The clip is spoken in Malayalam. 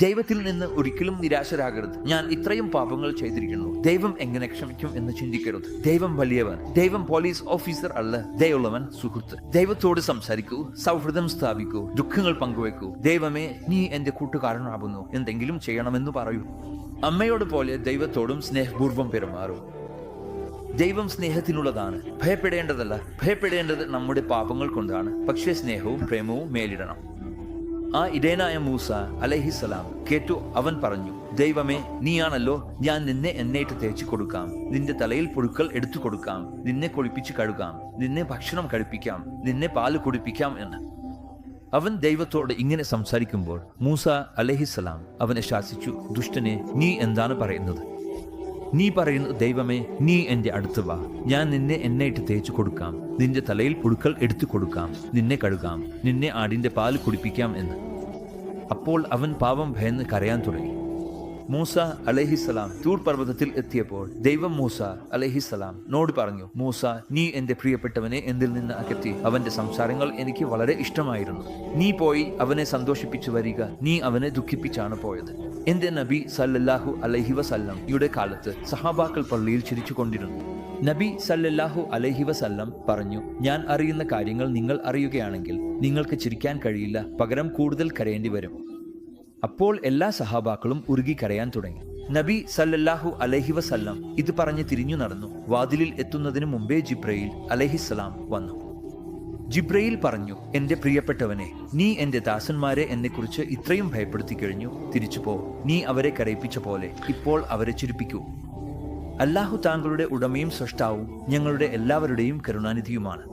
ദൈവത്തിൽ നിന്ന് ഒരിക്കലും നിരാശരാകരുത്. ഞാൻ ഇത്രയും പാപങ്ങൾ ചെയ്തിരിക്കുന്നു, ദൈവം എങ്ങനെ ക്ഷമിക്കും എന്ന് ചിന്തിക്കരുത്. ദൈവം വലിയവൻ. ദൈവം പോലീസ് ഓഫീസർ അല്ല, ദയുള്ളവൻ സുഹൃത്ത്. ദൈവത്തോട് സംസാരിക്കൂ, സൗഹൃദം സ്ഥാപിക്കൂ, ദുഃഖങ്ങൾ പങ്കുവെക്കൂ. ദൈവമേ, നീ എന്റെ കൂട്ടുകാരനാകുന്നു, എന്തെങ്കിലും ചെയ്യണമെന്ന് പറയൂ. അമ്മയോട് പോലെ ദൈവത്തോടും സ്നേഹപൂർവ്വം പെരുമാറൂ. ദൈവം സ്നേഹത്തിനുള്ളതാണ്, ഭയപ്പെടേണ്ടതല്ല. ഭയപ്പെടേണ്ടത് നമ്മുടെ പാപങ്ങൾ കൊണ്ടാണ്. പക്ഷേ സ്നേഹവും പ്രേമവും മേലിടണം. ആ ഇടയനായ മൂസ അലൈഹിസ്സലാം കേട്ടു. അവൻ പറഞ്ഞു, ദൈവമേ, നീയാണല്ലോ, ഞാൻ നിന്നെ എണ്ണയിട്ട് തേച്ചു കൊടുക്കാം, നിന്റെ തലയിൽ പുഴുക്കൾ എടുത്തു കൊടുക്കാം, നിന്നെ കുളിപ്പിച്ച് കഴുകാം, നിന്നെ ഭക്ഷണം കഴിപ്പിക്കാം, നിന്നെ പാല് കുടിപ്പിക്കാം എന്ന്. അവൻ ദൈവത്തോട് ഇങ്ങനെ സംസാരിക്കുമ്പോൾ മൂസ അലൈഹിസ്സലാം അവനെ ശാസിച്ചു, ദുഷ്ടനെ, നീ എന്താണ് പറയുന്നത്? നീ പറയുന്നു, ദൈവമേ, നീ എന്റെ അടുത്ത് വാ, ഞാൻ നിന്നെ എണ്ണയിട്ട് തേച്ചു കൊടുക്കാം, നിന്റെ തലയിൽ പുഴുക്കൾ എടുത്തു കൊടുക്കാം, നിന്നെ കഴുകാം, നിന്നെ ആടിന്റെ പാല് കുടിപ്പിക്കാം എന്ന്. അപ്പോൾ അവൻ പാപം ഭയന്ന് കരയാൻ തുടങ്ങി. മൂസ അലൈഹിസ്സലാം തൂർ പർവ്വതത്തിൽ എത്തിയപ്പോൾ ദൈവം മൂസ അലൈഹിസ്സലാം നോട് പറഞ്ഞു, മൂസ, നീ എന്റെ പ്രിയപ്പെട്ടവനെ എന്നിൽ നിന്ന് അകറ്റി. അവന്റെ സംസാരങ്ങൾ എനിക്ക് വളരെ ഇഷ്ടമായിരുന്നു. നീ പോയി അവനെ സന്തോഷിപ്പിച്ചു വരിക. നീ അവനെ ദുഃഖിപ്പിച്ചാണ് പോയത്. എന്റെ നബി സല്ലല്ലാഹു അലൈഹി വസല്ലം യുടെ കാലത്ത് സഹാബാക്കൾ പള്ളിയിൽ ചിരിച്ചുകൊണ്ടിരുന്നു. നബി സല്ലല്ലാഹു അലൈഹി വസല്ലം പറഞ്ഞു, ഞാൻ അറിയുന്ന കാര്യങ്ങൾ നിങ്ങൾ അറിയുകയാണെങ്കിൽ നിങ്ങൾക്ക് ചിരിക്കാൻ കഴിയില്ല, പകരം കൂടുതൽ കരയേണ്ടി വരും. അപ്പോൾ എല്ലാ സഹാബാക്കളും ഉരുകി കരയാൻ തുടങ്ങി. നബി സല്ലല്ലാഹു അലൈഹി വസല്ലം ഇത് പറഞ്ഞ് തിരിഞ്ഞു നടന്നു. വാതിലിൽ എത്തുന്നതിന് മുമ്പേ ജിബ്രയിൽ അലൈഹിസ്സലാം വന്നു. ജിബ്രയിൽ പറഞ്ഞു, എന്റെ പ്രിയപ്പെട്ടവനെ, നീ എന്റെ ദാസന്മാരെ എന്നെക്കുറിച്ച് ഇത്രയും ഭയപ്പെടുത്തി കഴിഞ്ഞു. തിരിച്ചു പോ. നീ അവരെ കരയിപ്പിച്ച പോലെ ഇപ്പോൾ അവരെ ചിരിപ്പിക്കൂ. അല്ലാഹു താങ്കളുടെ ഉടമയും സൃഷ്ടാവും ഞങ്ങളുടെ എല്ലാവരുടെയും കരുണാനിധിയുമാണ്.